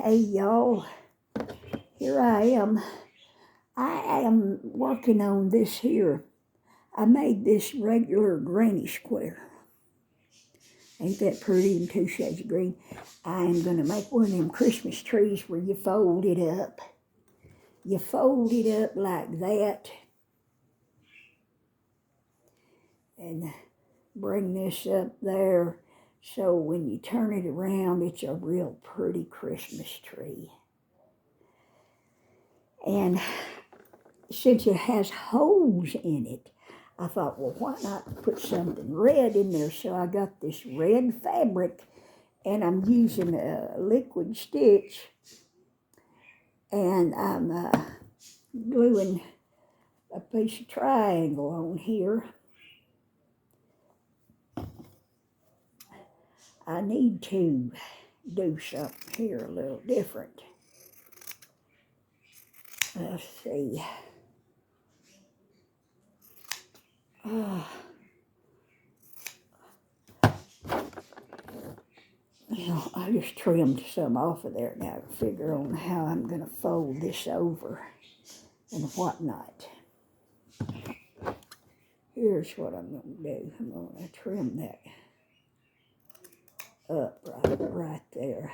Hey y'all, here I am. I am working on this here. I made this regular granny square. Ain't that pretty in two shades of green? I am going to make one of them Christmas trees where you fold it up. You fold it up like that. And bring this up there so when you turn it around, it's a real pretty Christmas tree. And since it has holes in it, I thought, well, why not put something red in there? So I got this red fabric, and I'm using a liquid stitch, and I'm gluing a piece of triangle on here. I need to do something here a little different. Let's see. I just trimmed some off of there. Now to figure on how I'm going to fold this over and whatnot. Here's what I'm going to do. I'm going to trim that up right there.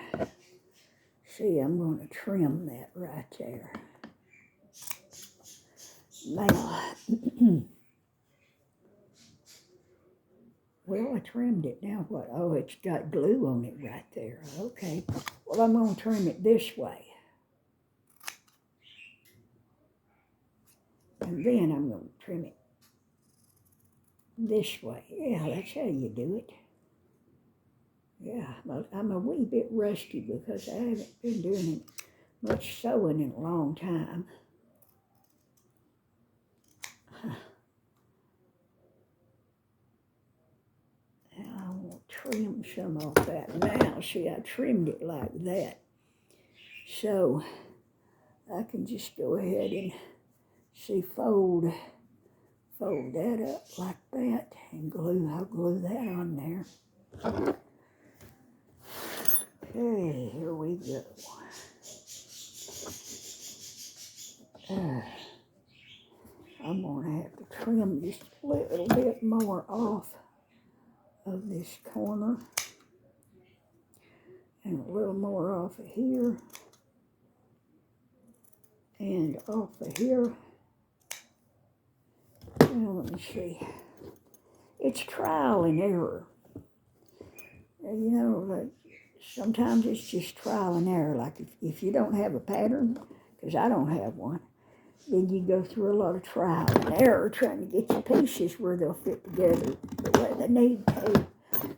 See, I'm going to trim that right there. Now, well, I trimmed it. Now what? Oh, it's got glue on it right there. Okay. Well, I'm going to trim it this way. And then I'm going to trim it this way. Yeah, that's how you do it. Yeah, but I'm a wee bit rusty because I haven't been doing much sewing in a long time. Now I want to trim some off that now. See, I trimmed it like that. So I can just go ahead and fold that up like that and I'll glue that on there. Okay, here we go. I'm going to have to trim just a little bit more off of this corner and a little more off of here and off of here. Now let me see. It's trial and error. You know, sometimes it's just trial and error. Like if you don't have a pattern, because I don't have one, then you go through a lot of trial and error trying to get your pieces where they'll fit together the way they need to.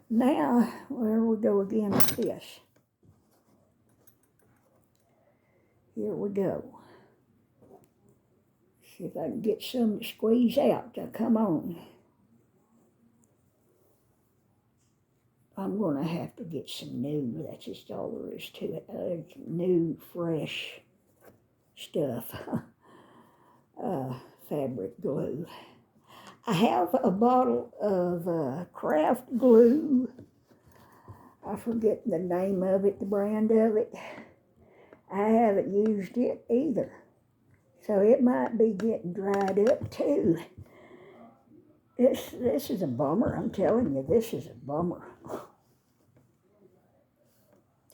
Now, where we go again with this. Here we go. See if I can get some to squeeze out. Now, come on. I'm going to have to get some new, that's just all there is to it, new, fresh stuff, fabric glue. I have a bottle of craft glue. I forget the name of it, the brand of it. I haven't used it either. So it might be getting dried up too. This is a bummer. I'm telling you, this is a bummer.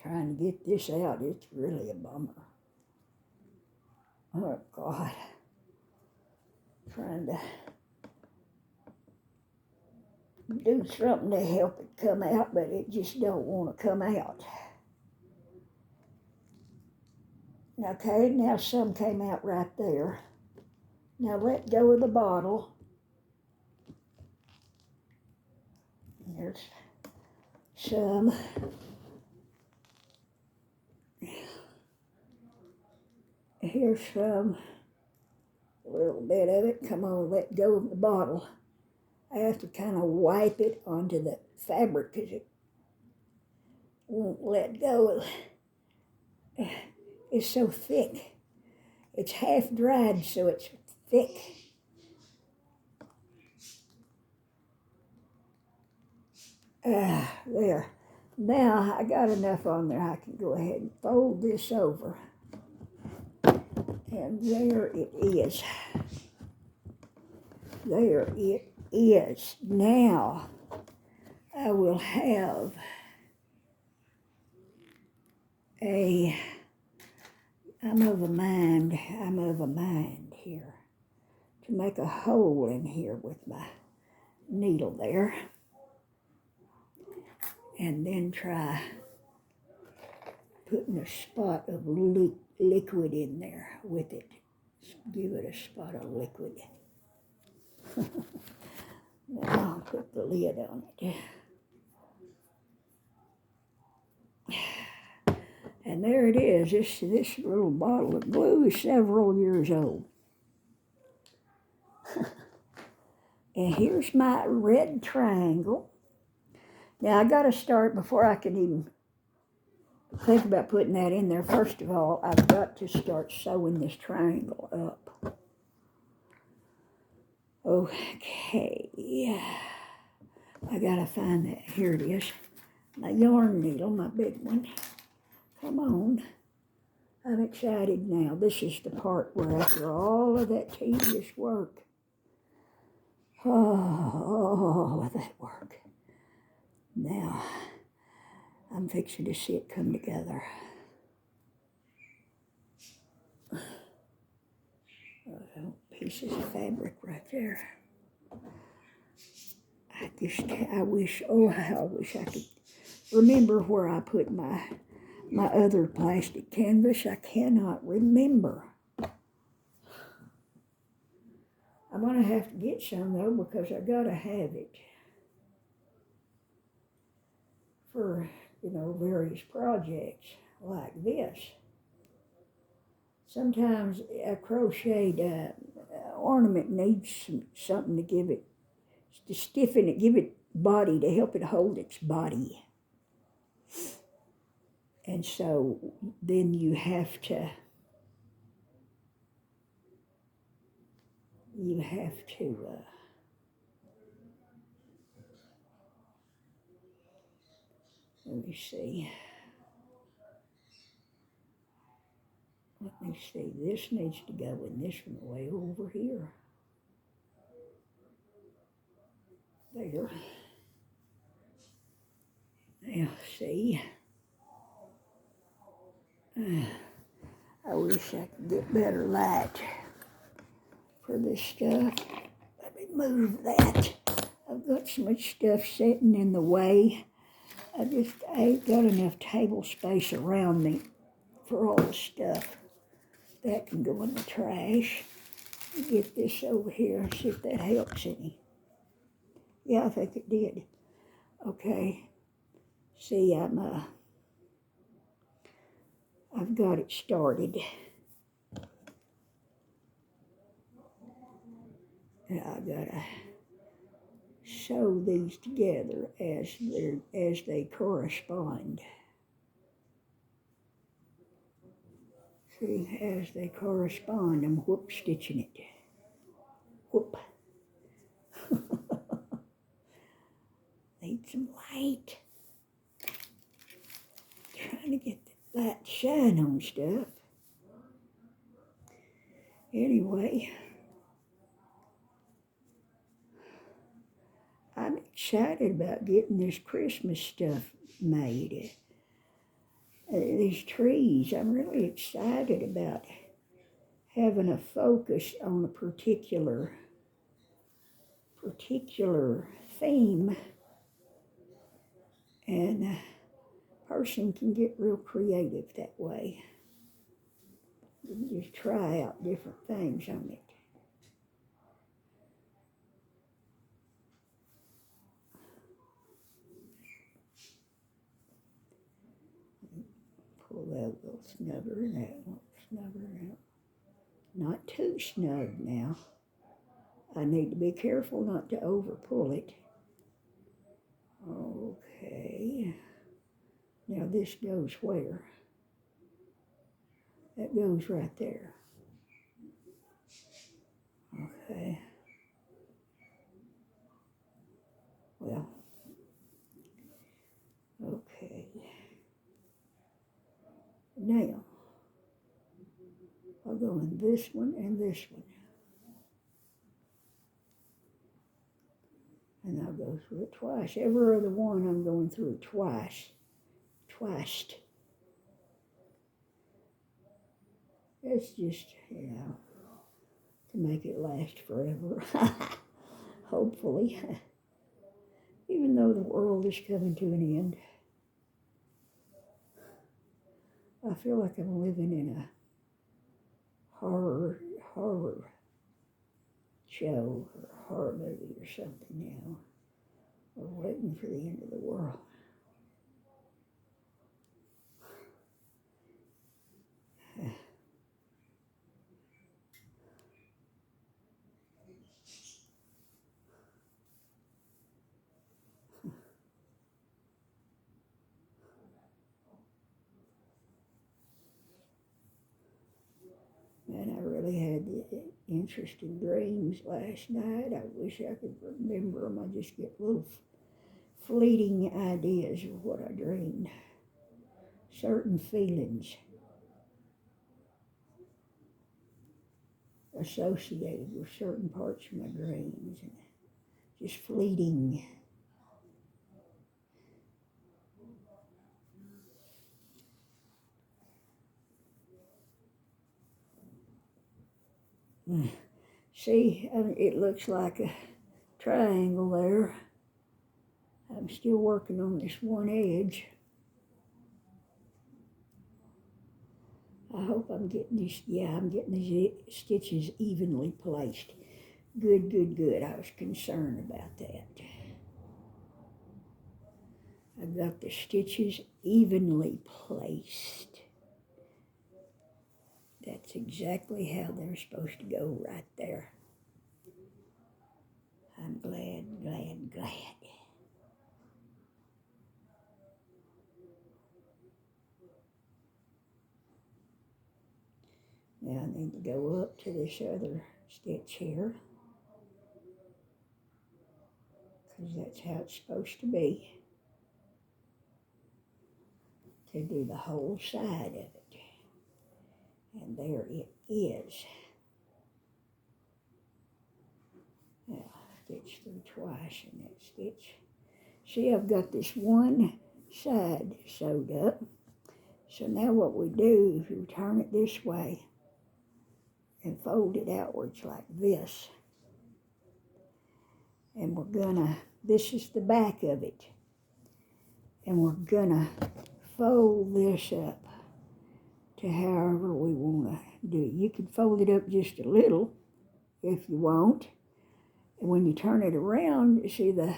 Trying to get this out, it's really a bummer. Oh, God. Trying to do something to help it come out, but it just don't want to come out. Okay, now some came out right there. Now let go of the bottle. There's some. Here's some. A little bit of it. Come on, let go of the bottle. I have to kind of wipe it onto the fabric because it won't let go. It's so thick. It's half dried, so it's thick. There. Now I got enough on there, I can go ahead and fold this over. And there it is. There it is. Now I will have I'm of a mind here to make a hole in here with my needle there. And then try putting a spot of liquid in there with it. Give it a spot of liquid. Now I'll put the lid on it. And there it is. This little bottle of glue is several years old. And here's my red triangle. Now I got to start before I can even think about putting that in there. First of all, I've got to start sewing this triangle up. Okay. I got to find that. Here it is. My yarn needle, my big one. Come on. I'm excited now. This is the part where after all of that tedious work, all of that work, now I'm fixing to see it come together. Pieces of fabric right there. I wish I could remember where I put my other plastic canvas. I cannot remember. I'm going to have to get some, though, because I got to have it for, various projects like this. Sometimes a crocheted ornament needs something to give it, to stiffen it, give it body, to help it hold its body. And so then you have to let me see. This needs to go in this one way over here. There. Now, see. I wish I could get better light for this stuff. Let me move that. I've got so much stuff sitting in the way. I ain't got enough table space around me for all the stuff. That can go in the trash. Get this over here and see if that helps any. Yeah, I think it did. Okay. See, I've got it started. And I gotta sew these together as they correspond. See, as they correspond, I'm whoop stitching it. Whoop. Need some light. Trying to get the light to shine on stuff. Anyway, I'm excited about getting this Christmas stuff made. These trees, I'm really excited about having a focus on a particular theme, and a person can get real creative that way. You can just try out different things on it. Pull that little snugger, that little snugger out. Not too snug now. I need to be careful not to over pull it. Okay. Now this goes where? That goes right there. Okay. Well, okay. Now, I'll go in this one and this one. And I'll go through it twice. Every other one I'm going through it twice. Twiced. It's just, to make it last forever. Hopefully. Even though the world is coming to an end. I feel like I'm living in a horror show or horror movie or something now. We're waiting for the end of the world. Man, I really had interesting dreams last night. I wish I could remember them. I just get little fleeting ideas of what I dreamed. Certain feelings associated with certain parts of my dreams. And just fleeting. See, it looks like a triangle there. I'm still working on this one edge. I hope I'm getting this, I'm getting these stitches evenly placed. Good, good, good. I was concerned about that. I've got the stitches evenly placed. That's exactly how they're supposed to go right there. I'm glad, glad, glad. Now I need to go up to this other stitch here, because that's how it's supposed to be, to do the whole side of it. And there it is. Now, stitch through twice in that stitch. See, I've got this one side sewed up. So now what we do is we turn it this way and fold it outwards like this. And we're gonna, this is the back of it. And we're gonna fold this up to however we wanna do it. You can fold it up just a little if you want. And when you turn it around, you see the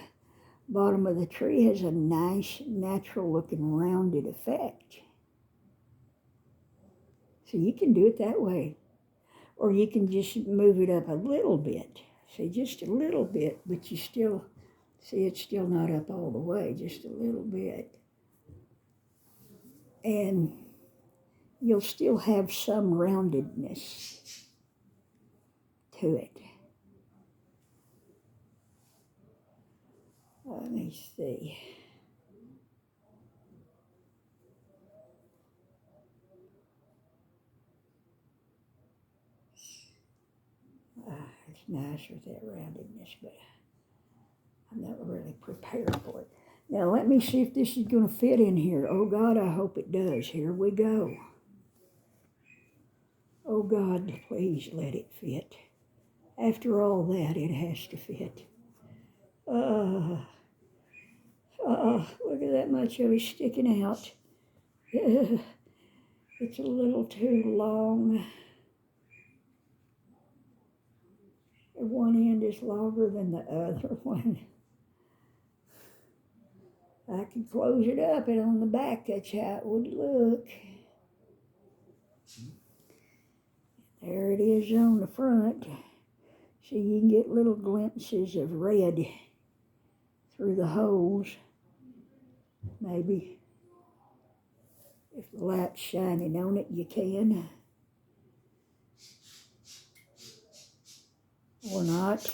bottom of the tree has a nice, natural looking rounded effect. So you can do it that way. Or you can just move it up a little bit. See, just a little bit, but you still, see, it's still not up all the way, just a little bit. And you'll still have some roundedness to it. Let me see. It's nice with that roundedness, but I'm not really prepared for it. Now let me see if this is going to fit in here. Oh God, I hope it does. Here we go. Oh God, please let it fit. After all that, it has to fit. Look at that much of it sticking out. It's a little too long. One end is longer than the other one. I could close it up, and on the back, that's how it would look. There it is on the front. So you can get little glimpses of red through the holes. Maybe if the light's shining on it, you can. Or not.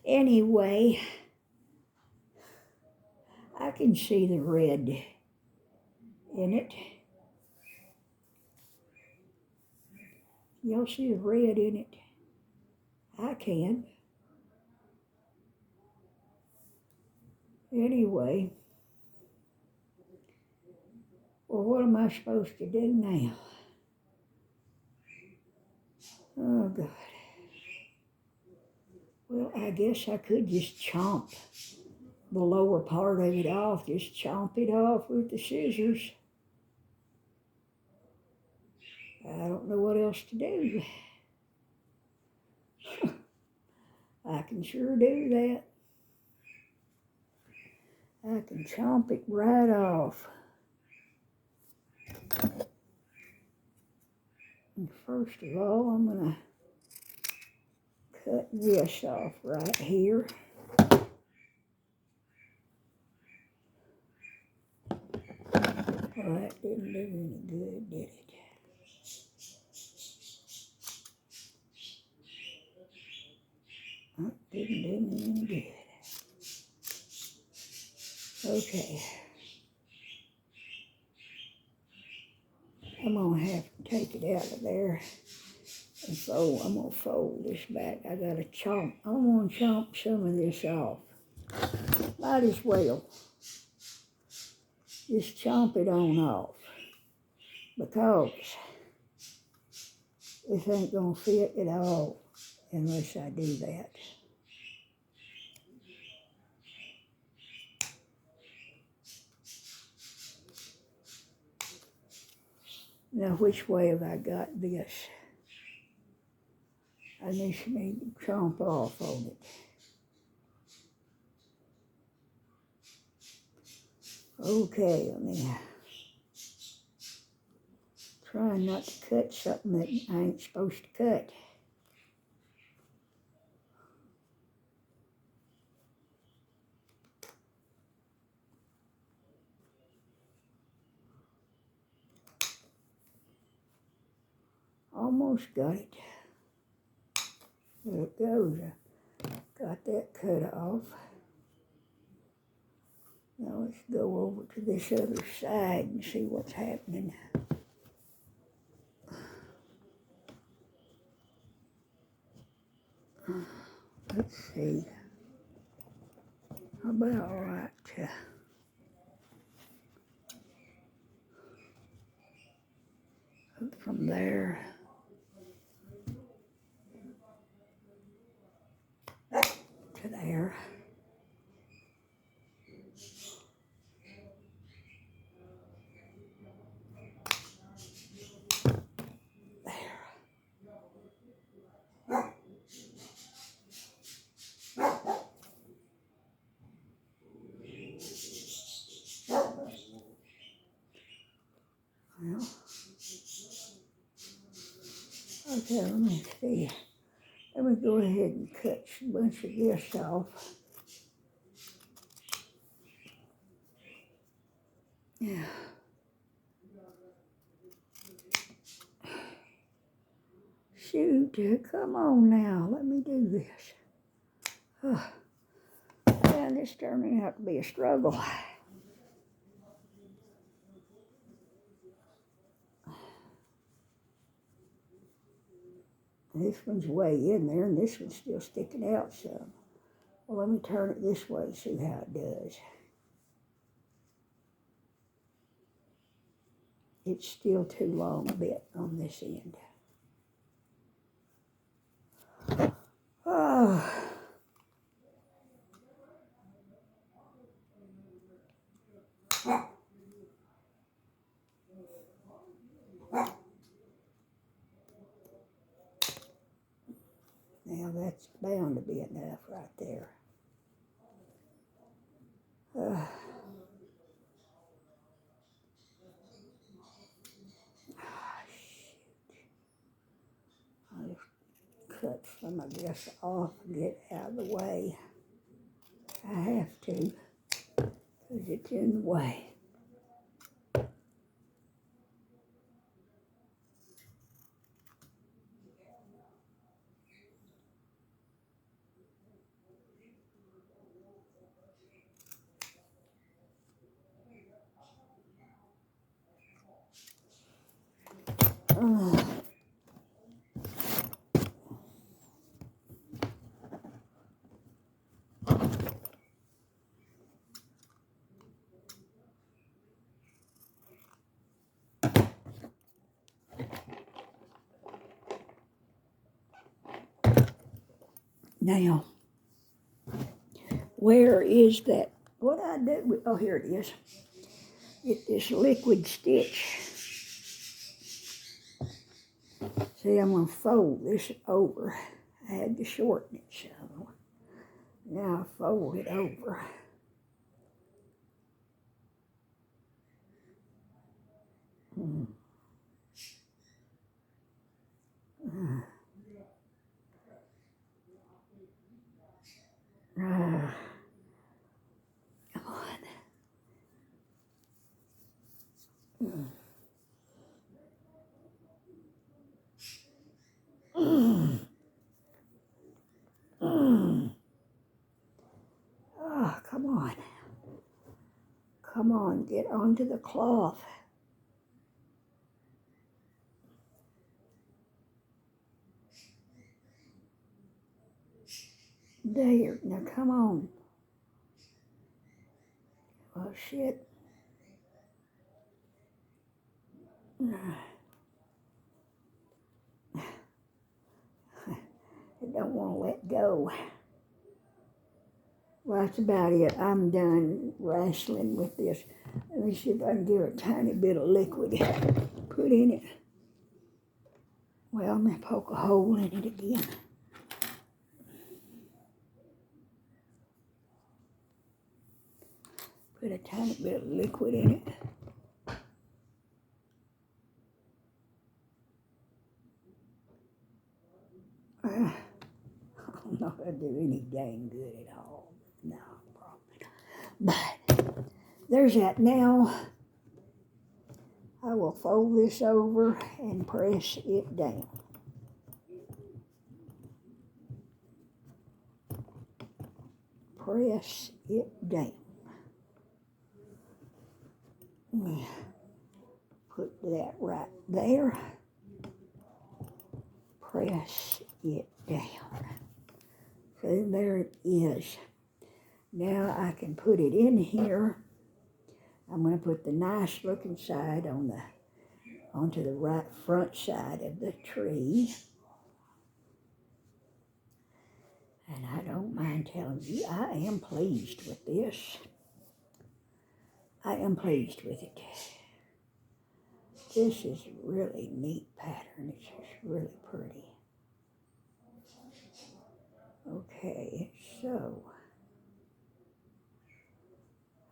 Anyway, I can see the red in it. Y'all see the red in it? I can. Anyway, well, what am I supposed to do now? Oh, God. Well, I guess I could just chomp the lower part of it off. Just chomp it off with the scissors. I don't know what else to do. I can sure do that. I can chomp it right off. And first of all, I'm going to cut this off right here. Well, that didn't do any good, did it? That didn't do me any good. Okay. I'm going to have to take it out of there. And so I'm going to fold this back. I got to chomp. I'm going to chomp some of this off. Might as well. Just chomp it on off. Because this ain't going to fit at all unless I do that. Now, which way have I got this? I just need to chomp off on it. Okay, let me try not to cut something that I ain't supposed to cut. Almost got it. There it goes. I got that cut off. Now let's go over to this other side and see what's happening. Let's see. How about right up from there to there. Well, okay, let me see. Let me go ahead and cut a bunch of this off. Yeah. Shoot, come on now, let me do this. Oh, man, this turning out to be a struggle. This one's way in there, and this one's still sticking out some. Well, let me turn it this way and see how it does. It's still too long a bit on this end. Oh. Now that's bound to be enough right there. I'll just cut some of this off and get out of the way. I have to, because it's in the way. Now, where is that? What I do with, oh, here it is. Get this liquid stitch. See, I'm going to fold this over. I had to shorten it, so now I fold it over. Come on. Oh, come on. Come on, get onto the cloth. There, now come on. Oh, shit. I don't want to let go. Well, that's about it. I'm done wrestling with this. Let me see if I can get a tiny bit of liquid put in it. Well, I'm going to poke a hole in it again. Put a tiny bit of liquid in it. I don't know if I do any dang good at all. No, probably not. But there's that. Now I will fold this over and press it down. Press it down. Put that right there. Press it down. So there it is. Now I can put it in here. I'm going to put the nice looking side onto the right front side of the tree. And I don't mind telling you, I am pleased with this. I am pleased with it. This is a really neat pattern. It's just really pretty. Okay, so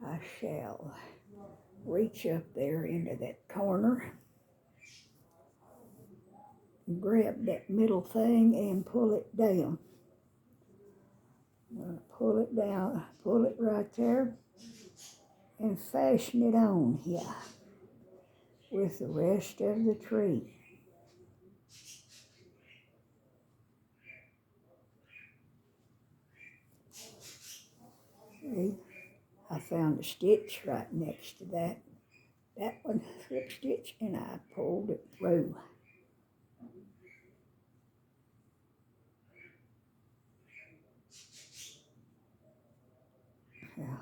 I shall reach up there into that corner, grab that middle thing and pull it down. I'm going to pull it down, pull it right there, and fasten it on here with the rest of the tree. See, I found a stitch right next to that one slip stitch, and I pulled it through. Yeah.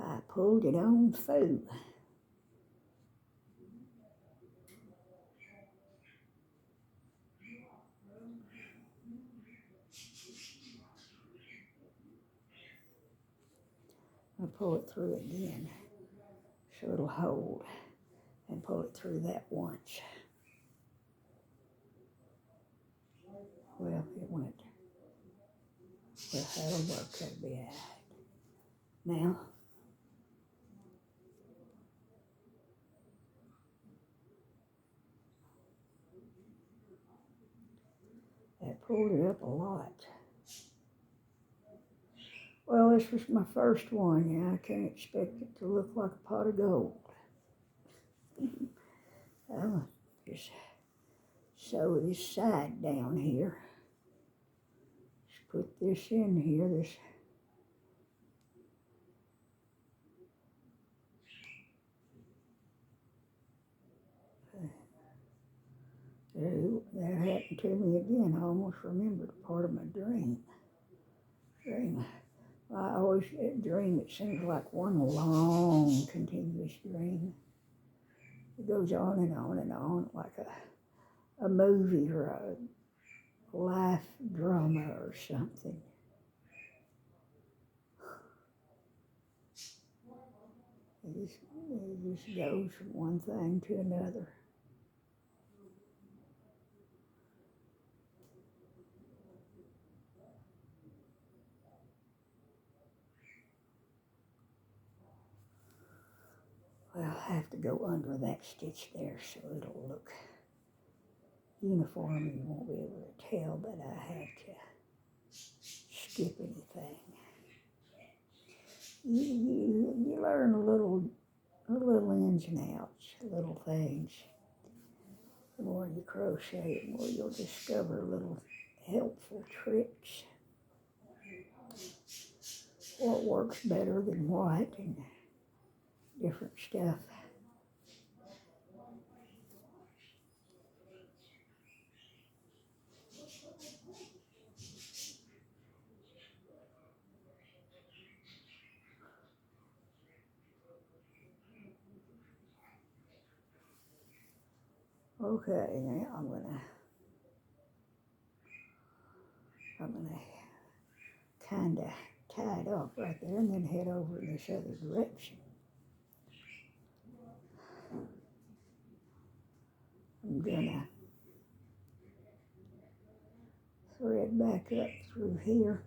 I pulled it on through. I'll pull it through again so it'll hold, and pull it through that once. Well, it went. Well, that'll work. That'll be all right. Now, I pulled it up a lot. Well, this was my first one. Yeah, I can't expect it to look like a pot of gold. I'll just sew this side down here. Just put this in here. This. Oh, that happened to me again. I almost remembered a part of my dream. I always dream, it seems like one long, continuous dream. It goes on and on and on, like a movie or a life drama or something. It just goes from one thing to another. Well, I have to go under that stitch there so it'll look uniform. You won't be able to tell that I had to skip anything. You learn a little ins and outs, little things. The more you crochet, the more you'll discover little helpful tricks. What works better than what, and different stuff. Okay, now I'm gonna kind of tie it up right there and then head over in this other direction. I'm gonna thread back up through here.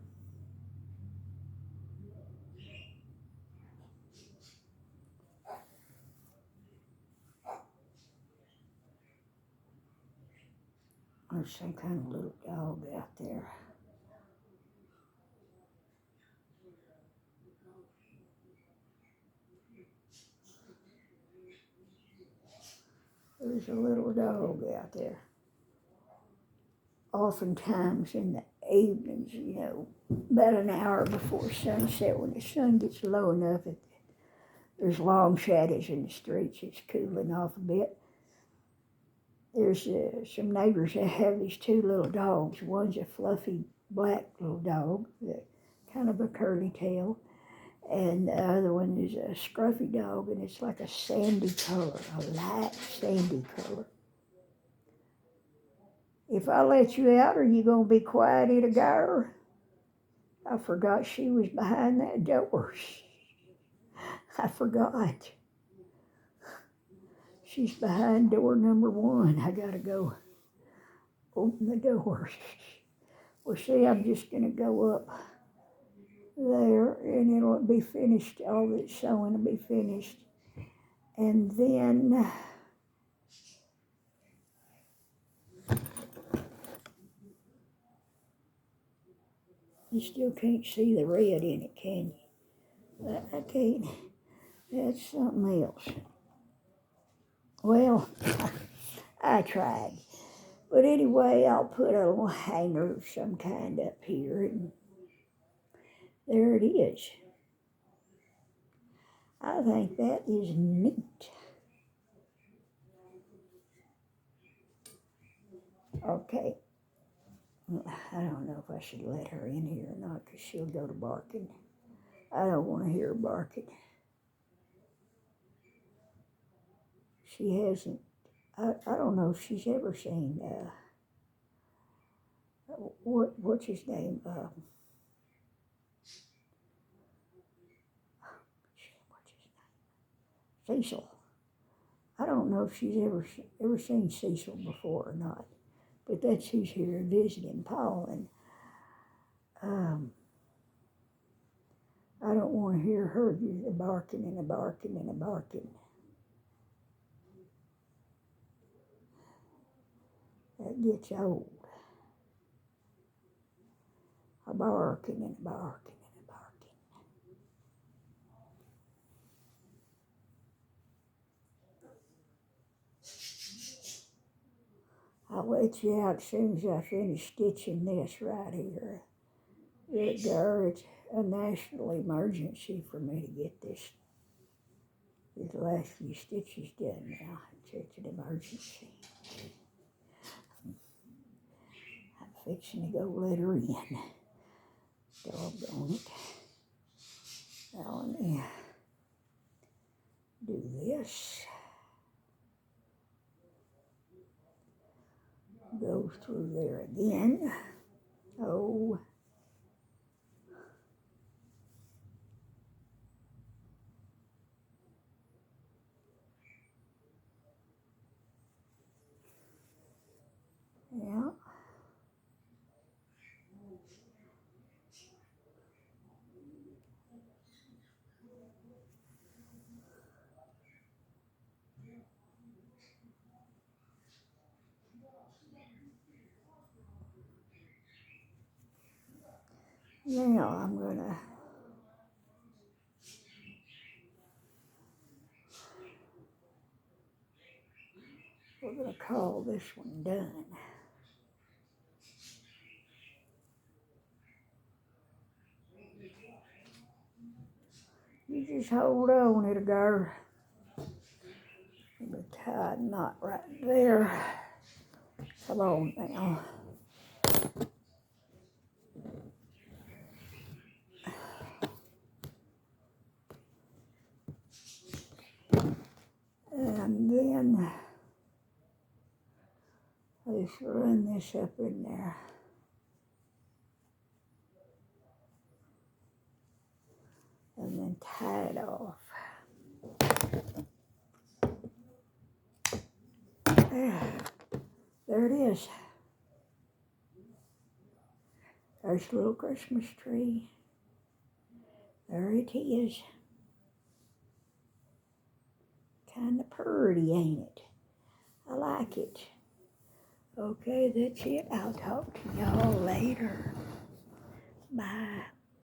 There's some kind of little dog out there. There's a little dog out there. Oftentimes in the evenings, about an hour before sunset, when the sun gets low enough, there's long shadows in the streets, it's cooling off a bit. There's some neighbors that have these two little dogs. One's a fluffy black little dog, kind of a curly tail, and the other one is a scruffy dog, and it's like a sandy color, a light sandy color. If I let you out, are you going to be quiet at a gyre? I forgot she was behind that door. I forgot. She's behind door number 1. I got to go open the door. Well, see, I'm just going to go up there and it'll be finished. All that sewing will be finished. And then you still can't see the red in it, can you? I can't. That's something else. Well, I tried. But anyway, I'll put a little hanger of some kind up here, and there it is. I think that is neat. Okay. I don't know if I should let her in here or not, because she'll go to barking. I don't want to hear her barking. She hasn't, I don't know if she's ever seen, what's his name? What's his name? Cecil. I don't know if she's ever seen Cecil before or not, but that's who's here visiting Paul, and I don't want to hear her just barking and a barking and a barking. That gets old. A barking and a barking and a barking. I'll let you out as soon as I finish stitching this right here. It's a national emergency for me to get these last few stitches done now. It's an emergency. fixing to go let her in. Doggone it. Now let me do this. Go through there again. Oh. Yeah. Now we're gonna call this one done. You just hold on, little girl. The tie knot right there. Come on now. And then let's run this up in there. And then tie it off. There it is. There's a little Christmas tree. There it is. Kind of pretty, ain't it? I like it. Okay, that's it. I'll talk to y'all later. Bye.